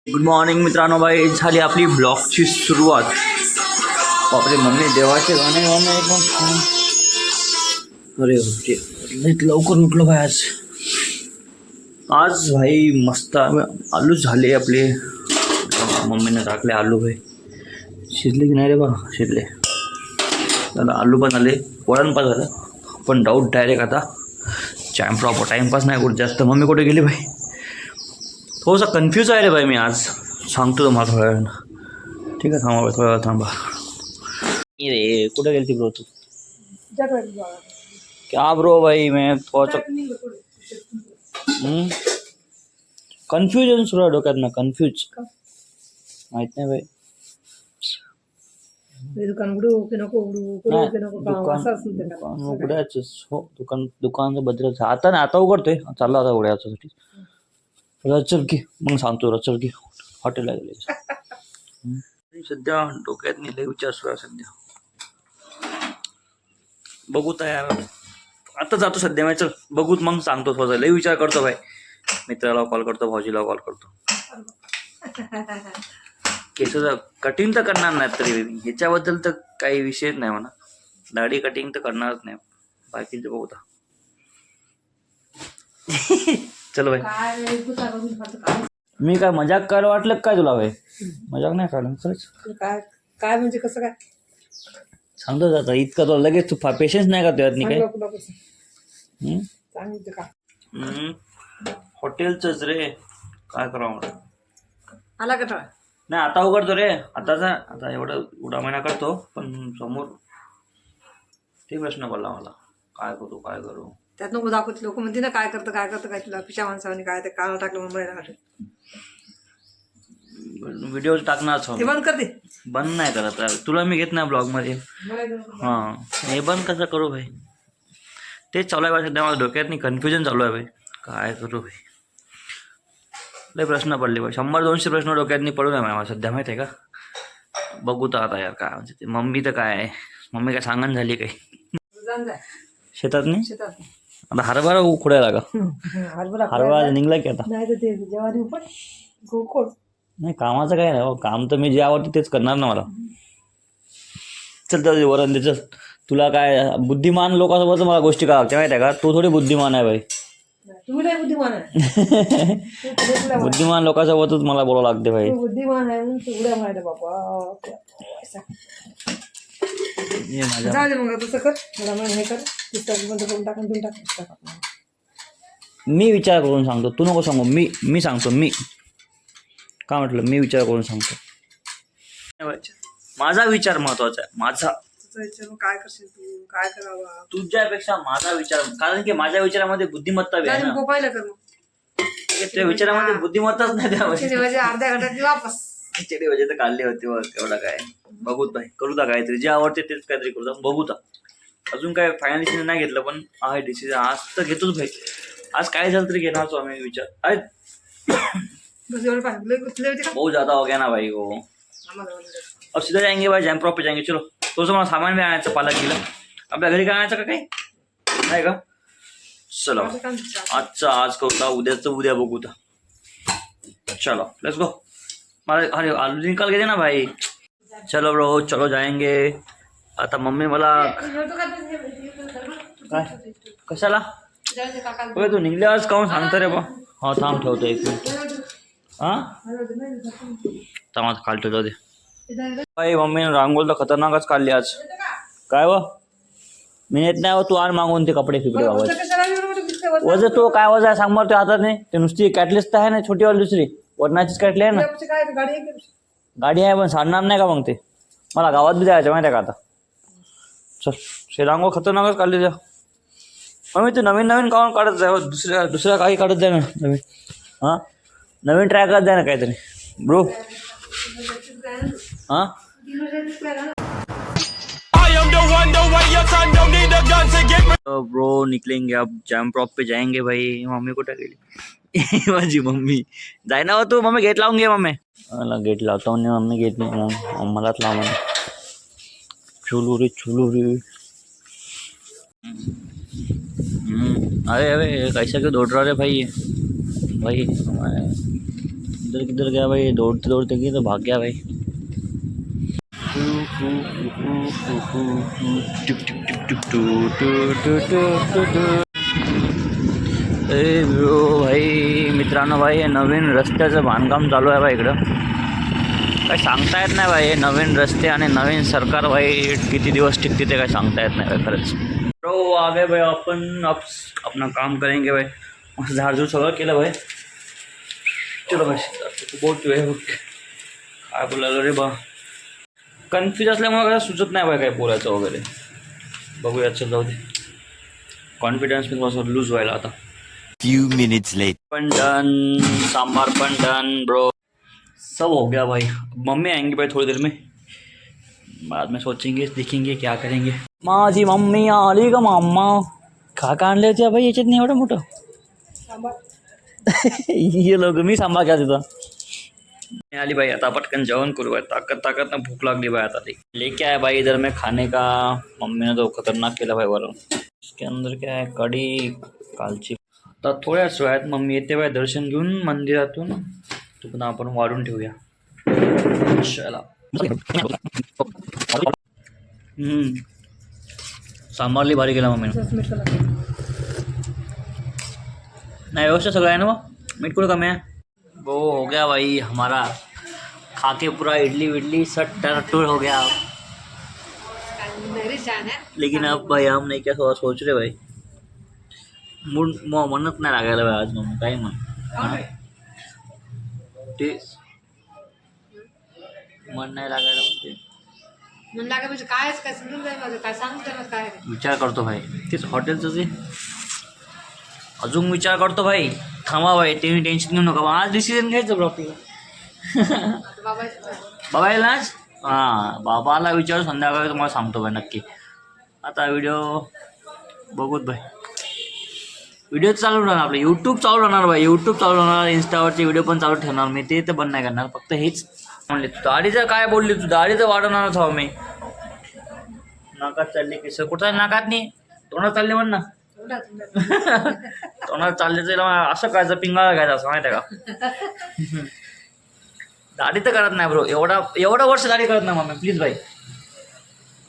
Good morning मित्रांनो. भाई झाली आपली ब्लॉगची सुरुवात. बापरे मम्मी देवाचे गाणे गाणे पण. अरे ओके लवकर उठलो भाई. आज भाई मस्त आलू झाले आपले. मम्मीने टाकले आलू भाई. शिजले की नाही रे बा? शिजले. दादा आलू पण आले, वरण पण झालं. पण डाऊट डायरेक्ट आता प्रॉपर टाईमपास नाही कुठे जास्त. मम्मी कुठे गेली भाई? थोडंसं कन्फ्यूज आहे रे भाई मी आज. सांगतो तुम्हाला थोड्या वेळानं. ठीक आहे थांबा भाई, थोड्या वेळ थांबा. रे कुठे गेली ब्रो तू? क्या ब्रो भाई मैं थोडंसं कन्फ्युजन सुरू आहे डोक्यात ना. कन्फ्यूज माहित नाही भाई. दुकान उघडू की नको उघडू, करू की नको काम, असं असेल ते का? उघड्याच हो. दुकानचं बदलच आता नाही. आता उघडतोय, चालला आता उघड्यासाठी. चल की मग सांगतो. चल की हॉटेलला गेले. सध्या डोक्यात लय विचार सुरू आहे सध्या. बघू तयार आता जातो सध्या मी. चल बघूत मग सांगतो. थोडं लय विचार करतो भाई. मित्राला कॉल करतो, भाऊजीला कॉल करतो. केसाचं कटिंग तर करणार नाही तरी ह्याच्याबद्दल तर काही विषयच नाही म्हणा. दाढी कटिंग तर करणारच नाही. बाकीचं बघू आता. चल भाई. मी काय मजाक करायला वाटलं काय तुला भाई? मजाक नाही काढलं खरंच. काय काय म्हणजे कसं काय सांगतो आता. इतकं तो लगेच तू पेशन्स नाही का तुझ्यात काय? सांगितलं का हॉटेलचंच रे. काय करावं म्हणून. आला का टाळा? नाही आता उघडतो रे. आता एवढं उडा महिना करतो. पण समोर ते प्रश्न पडला मला. काय करू त्यात नको दाखवते. लोक म्हणते ना काय करतं काय तुला पिशा माणसाने काय ते कानावर टाकलं मुंबईला काढलं. व्हिडिओ टाकणारच ते बंद कर दे. बंद नाही करत. तुला मी घेत नाही ब्लॉग मध्ये. हां हे बंद कसं करू भाई? तेच चालू आहे सध्या माझ्या डोक्यात. नाही कन्फ्युजन चालू आहे भाई. काय करू भाई? लय प्रश्न पडले भाई. 100-200 प्रश्न डोक्यात पडून आहे मला सध्या. माहिती आहे का? बघू तर आता यार काय म्हणजे ते. मम्मी तर काय मम्मी काय सांगण झाली काही शेतात नाही. शेतात आता हरभरा उखडायला का? हरभरा निघला की आता. नाही तर ते जेवारी उपट गोकोड. नाही कामाचं काय नाही. काम तर मी जे आवडते तेच करणार ना मला. चल तर वरण दे चल. तुला काय बुद्धिमान लोकांसोबत मला गोष्टी करायच्या माहिती आहे का? तू थोडी बुद्धिमान आहे भाई. तुम्ही नाही बुद्धिमान आहे. बुद्धिमान लोकांसोबतच मला बोलावं लागते भाई. बुद्धिमान आहे म्हणून तुगड्या माहिती बाबा. जाऊ दे मग तसं कर. मला मग हे कर. बंद करून टाकून तुम्ही टाक. मी विचार करून सांगतो. तू नको सांगू. मी सांगतो. मी काय म्हटलं? मी विचार करून सांगतो. माझा विचार महत्वाचा आहे. माझा काय करशील तू? काय करावा तुझ्यापेक्षा माझा विचार. कारण की माझ्या विचारामध्ये बुद्धिमत्ता बी आहे ना. पाहिलं कर मग. त्या विचारामध्ये बुद्धिमत्ताच नाही. त्यामध्ये अर्ध्या घंट्याची वापस खिचडी वजे तर काढली होती बघ. एवढा काय बघूत भाई. करू का काहीतरी जे आवडते तेच काहीतरी करू. बघू तर अजून काय फायनल डिसिजन नाही घेतलं. पण आहे डिसिजन आज तर घेतोच भाई. आज काय झालं तरी घेणार आम्ही विचार. अरे बहुत ज्यादा हो गया ना भाई वो. अब सीधा जाएंगे भाई. जैमप्रॉप पे जाएंगे. चलो तो मला सामान भी आणायचं पालक किलो. आपल्या घरी काय आणायचं का काही नाही का? चलो आजचं आज करू का उद्याचं उद्या बघू तर. चलो लेट्स गो. अरे आलू निकाल के देना भाई. चलो ब्रो चलो जाएंगे. आता मम्मी मला काय कशाला तू निघल्यावर काहून सांगतो रे बा? हा थांब ठेवतो एक मिनिट. हां थांब काल ठेवतो दे भाई. मम्मीने रांगोल तर खतरनाकच काढली आज. काय व मी नेत नाही. तू आण मागून ते कपडे फिकडे बाबा. वज तो काय वजा आहे सांग मला. ते हातात नाही. ते नुसती कॅटलिस्ट तर आहे ना छोटीवाली दुसरी वरणाचीच कॅटली आहे ना. गाडी आहे पण सांडणार नाही का मग ते? मला गावात बी जायचं माहिती आहे का आता. चल शे रांगोळ खतरनाकच काढली द्या. मग मी तू नवीन काढून काढत जाय. दुसऱ्या काही काढत जाय ना नवीन. हां नवीन ट्राय करत जाय ना काहीतरी ब्रो. हां ब्रो निकलेंगे अब. जैमप्रॉप पे जाएंगे भाई. मम्मी कुठे गेली? माझी मम्मी जाय ना. तू मम्मी गेट लावून घे. मम्मी मला गेट लावतो म्हणे. मम्मी गेट नाही मलाच लाव म्हणे. चुलू रे. अरे कैसा क्यों दौड़ रहा रे भाई? भाई किधर किधर गया भाई, दौड़ते दौड़ते गए तो भाग गया भाई। ए ब्रो भाई, मित्रांनो भाई, हे नवीन रस्त्याचं बांधकाम चालू आहे भाई इकडं. काय सांगता येत नाही भाई, हे नवीन रस्ते आणि नवीन सरकार भाई किती दिवस टिकते ते काय सांगता येत नाही भाई खरंच. ब्रो आ गए भाई, अपन अब अपना काम करेंगे भाई. मस्त झाडझूड सगळं केलं भाई. चलो भाई, बोट आहे काय बोलायला रे बा. कन्फ्यूज असल्यामुळे काय सुचत नाही भाई काय बोलायचं वगैरे. बघूया, चल जाऊ दे. कॉन्फिडन्स मी थोडासा लूज व्हायला आता. Few minutes later. पण डन, सांबार पण डन ब्रो, सब हो गया भाई. मम्मी आएंगे भाई थोड़ी देर में, बाद में सोचेंगे देखेंगे क्या करेंगे. माझी मम्मी आली का माम्मा. खा का आणले होते भाई याच्यात नाही एवढं मोठं. ये लोक मी सांभाळ घ्या तिथं. आली भाई, आता पटकन जेवण करू भाई. ताकत ना भूक लागली भाई आता. लेके आया भाई इधर में खाने का. मम्मी ने तो खतरनाक केला भाई वरून. इसके अंदर क्या है, कढी कालची. आता थोड्याच वेळात मम्मी येते भाई दर्शन घेऊन मंदिरातून. तो पुन्हा आपण वाढून ठेवूया. चला. सांबारली भारी केला मम्मीनं. नहीं व्यवस्था सगळं आहे ना मग. मीठ कुठं कमी आहे. वो हो गया भाई हमारा खा के पूरा इडली विडली सब टूर हो गया. लेकिन अब भाई हम नहीं क्या सोच रहे भाई. मूड म्हणत नाही लागायला भाई आज मग काय म्हण ते मन नाही लागायला म्हणते. मन लागा म्हणजे काय समजून जाईल माझं, काय सांगतो काय. विचार करतो भाई तेच हॉटेलचं जे अजून विचार करतो भाई. थांबा भाई, ते टेन्शन घेऊ नका. आज डिसिजन घ्यायचं बरं आपल्याला. बाबा येईल आज. हां, बाबाला विचारू संध्याकाळी तुम्हाला सांगतो भाई नक्की. आता व्हिडिओ बघूत भाई. व्हिडिओ चालू राहणार आपलं, यूट्यूब चालू राहणार भाई. यूट्यूब चालू राहणार, इंस्टावरचे व्हिडिओ पण चालू ठेवणार मी. ते तर बंद नाही करणार. फक्त हेच म्हणले. तू दाढीचं काय बोलली, तू दाढीचं वाढवणारच हवं मी. नाकात चालले केस कुठं, नाकात नाही तोंडात चालले म्हण ना. तोंडात चालले तर असं करायचं, पिंगाळा घ्यायचा असं माहिती आहे का. दाढी तर करत नाही ब्रो. एवढं वर्ष दाढी करत नाही मम्मी प्लीज भाई.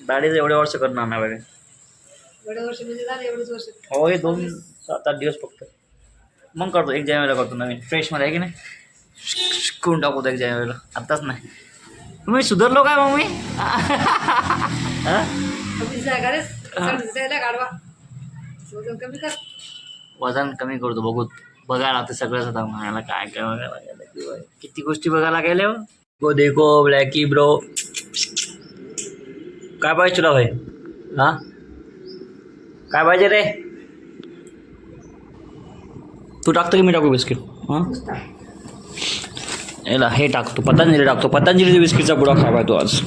दाढीचं एवढे वर्ष करणार नाही भाई. हो, हे 2-7-8 दिवस फक्त. मग करतो 1 जानेवारीला करतो नवीन फ्रेशमध्ये, आहे की नाही. करून टाकतो 1 जानेवारीला. आत्ताच नाही. तुम्ही सुधारलो काय मम्मी. वजन कमी करतो बघू. बघायला आता सगळंच आता म्हणायला काय काय बघायला लागेल. किती गोष्टी बघायला गेल्या हो. देखो ब्लॅकी ब्रो. काय पाहिजे तुला भाई. हां, काय पाहिजे रे. तू टाकतो की मी टाकू बिस्किट. हां, याला हे टाकतो, पतंजली टाकतो. पतंजलीच्या बिस्किटचा पुडा खाय पाहिजे तू आज.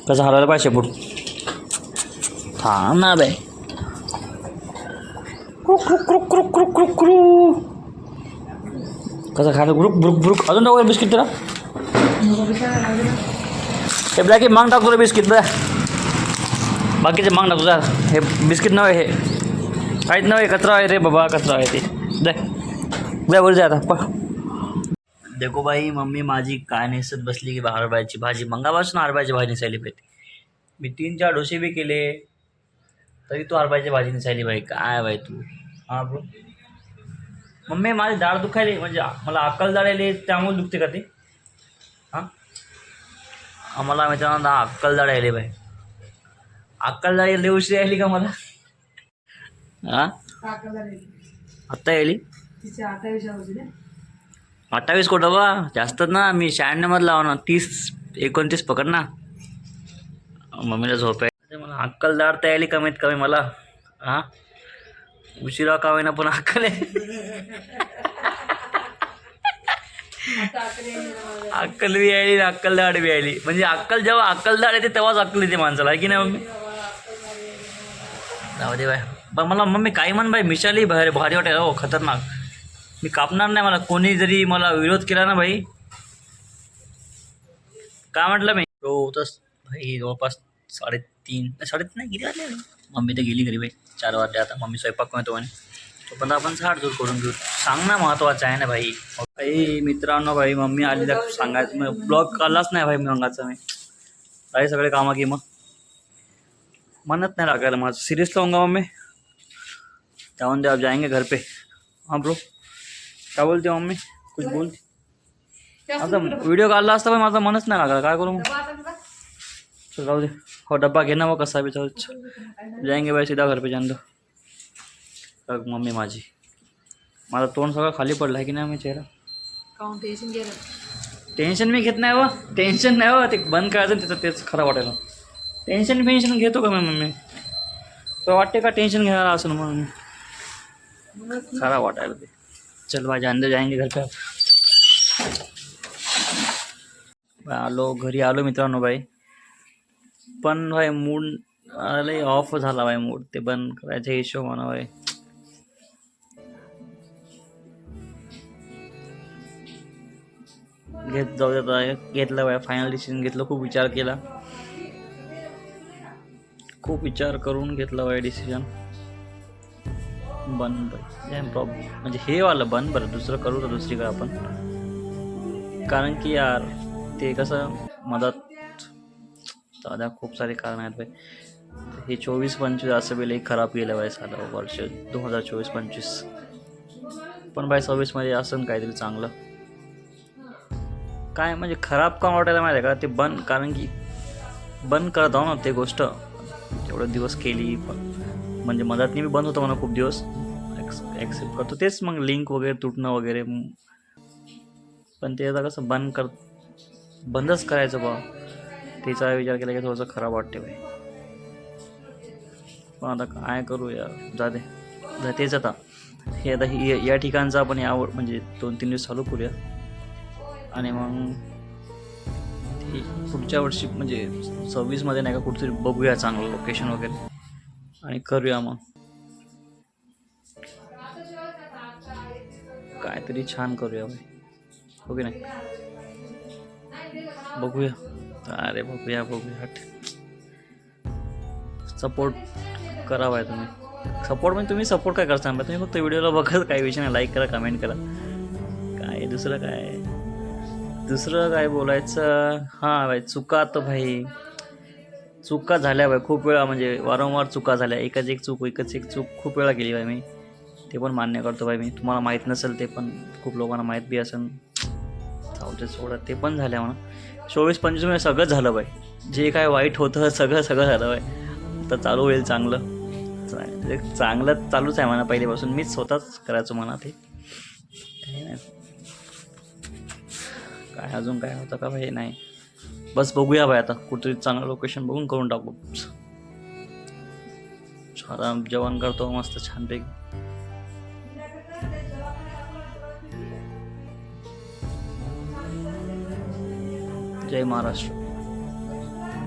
कसं हरवलं पाहिजे पुढ. थांब ना बाय. क्रुक क्रुक क्रुक क्रुक क्रुक क्रुक क्रू. कसं खायला ब्रुक ब्रुक ब्रुक. अजून टाकू बिस्किट तुला. हे ब्लॅकी मांग टाकतो रे बिस्किट बघ. बाकीचे मांग टाकतो जरा. हे बिस्किट नव्हे, हे काहीच नव्हे, कचरा आहे रे बाबा, कचरा आहे ते. दे वर जाय आता. देखो भाई, मम्मी माझी काय नेसत बसली की हरभऱ्याची भाजी. मंगापासून हरभऱ्याची भाजी नेसायली पाहिजे. मी 3-4 डोसे बी केले तरी तू हरभऱ्याची भाजी नेसायली भाई. काय भाई तू. हां ब्रो. मम्मी माझी दाढ दुखायली, म्हणजे मला अक्कल जाळायली त्यामुळे दुखते का ते. हां, आम्हाला मित्रांनो अक्कल जाळायली भाई. अक्कल जाळी उशी यायली का मला. हां, आत्ता यायली. 28 कोटं बा जास्त ना. मी 96 लावणार. 30-29 पकड ना. मम्मीला झोप आहे. मला अक्कल दाढता यायली कमीत कमी मला. हां, उशिरा का होईना पण अक्कल आहे. अक्कल बी यायली, अक्कल दाढ बी यायली. म्हणजे अक्कल जेव्हा अक्कल दाढ येते तेव्हाच अक्कल येते माणसाला, आहे की नाही मम्मी. जाऊ दे बाय. पण मला मम्मी काही म्हण बाई, मिशाली भारी वाटेल हो, खतरनाक. मी कापणार नाही. मला कोणी जरी मला विरोध केला ना भाई. काय म्हटलं मी तो तस भाई. जवळपास 3:30 नाही किती वाजले. मम्मी तर गेली घरी भाई. 4 वाजले आता. मम्मी स्वयंपाक करतो म्हणे. पण आपण झाडझूड करून घेऊ. सांगणं महत्त्वाचं आहे ना भाई. भाई मित्रांनो, भाई मम्मी आली तर सांगायचं. मग ब्लॉग काढलाच नाही भाई मी मंगाचा. मी काही सगळे कामं की मग म्हणत नाही लागायला माझं. सिरियस लावूंगा मम्मी. त्याहून दे आप जाएंगे घर पे. हाँ ब्रो, क्या बोलते मम्मी? कुछ बोल. आता व्हिडिओ काढला असता पण माझं मनच नाही लागला. काय करू मग? चल जाऊ दे. हो डब्बा घे ना मग कसा बी. जाएंगे भाई सीधा घर पे. जान दो. मम्मी माझी. माझं तोंड सगळं खाली पडलं आहे की नाही मी चेहरा. टेन्शन मी घेत नाही व. टेन्शन नाही व. ते बंद करायचं तिथं तेच खरं वाटायला. टेन्शन घेतो का मी मम्मी? तो वाटते का टेन्शन घेणार असं म्हणून खरा वाटायला ते. चल भाई अंदर जाएंगे घर पे. आलो घरी आलो मित्रांनो भाई. पण भाई मूड लई ऑफ झाला भाई. मूड ते बंद करायचा हिशोबानं भाई. जाऊ देत घेतलं भाई. फायनल डिसिजन घेतलं. खूप विचार करून घेतलं भाई डिसिजन. बंद प्रॉब्लेम म्हणजे हे वालं बंद. बरं दुसरं करू तर दुसरीकडे आपण. कारण की यार ते कसं मदत दादा खूप सारे कारण आहेत भाई. हे 24-25 असं वेळ एक खराब गेलं भाई. सालं वर्ष 2024-25. पण भाई 26मध्ये असं काहीतरी चांगलं काय म्हणजे खराब काम वाटायला माहिती आहे का ते बंद. कारण की बंद करत आहो ना ते गोष्ट. एवढे दिवस केली पण म्हणजे मदतनी बी बंद होतं म्हणा खूप दिवस. ॲक्सेप्ट करतो तेच. मग लिंक वगैरे तुटणं वगैरे. पण ते आता कसं बंदच करायचं बा. त्याचा विचार केला की थोडंसं खराब वाटते भाई. पण आता काय करू यार. जातेच आता. हे आता या ठिकाणचं आपण यावर म्हणजे 2-3 दिवस चालू करूया. आणि मग ते पुढच्या वर्षी म्हणजे 26मध्ये नाही का कुठेतरी बघूया चांगलं लोकेशन वगैरे आणि करूया मग काहीतरी छान करूया भाई. हो की नाही? बघूया. अरे बघूया. सपोर्ट करा भाई तुम्ही. सपोर्ट म्हणजे तुम्ही सपोर्ट काय करता? तुम्ही फक्त व्हिडिओला बघत काही विषय नाही. लाईक करा, कमेंट करा. काय दुसरं काय बोलायचं. हां भाई चुका तर भाई चुका झाल्या भाई खूप वेळा. म्हणजे वारंवार चुका झाल्या. एकच एक चूक खूप वेळा केली भाई मी. ते पण मान्य करतो भाई मी. तुम्हाला माहीत नसेल ते पण खूप लोकांना माहीत बी असेल. सोडत ते पण झाल्या म्हणा. 24-25 सगळं झालं भाई. जे काय वाईट होतं सगळं झालं भाई. तर चालू होईल चांगलं चालूच आहे म्हणा. पहिल्यापासून मीच स्वतःच करायचो म्हणा ते. काय अजून काय होतं का भाई? नाही बस बघूया भाई. आता कुठेतरी चांगलं लोकेशन बघून करून टाकू. आराम जेवण करतो मस्त छानपैकी. जय महाराष्ट्र.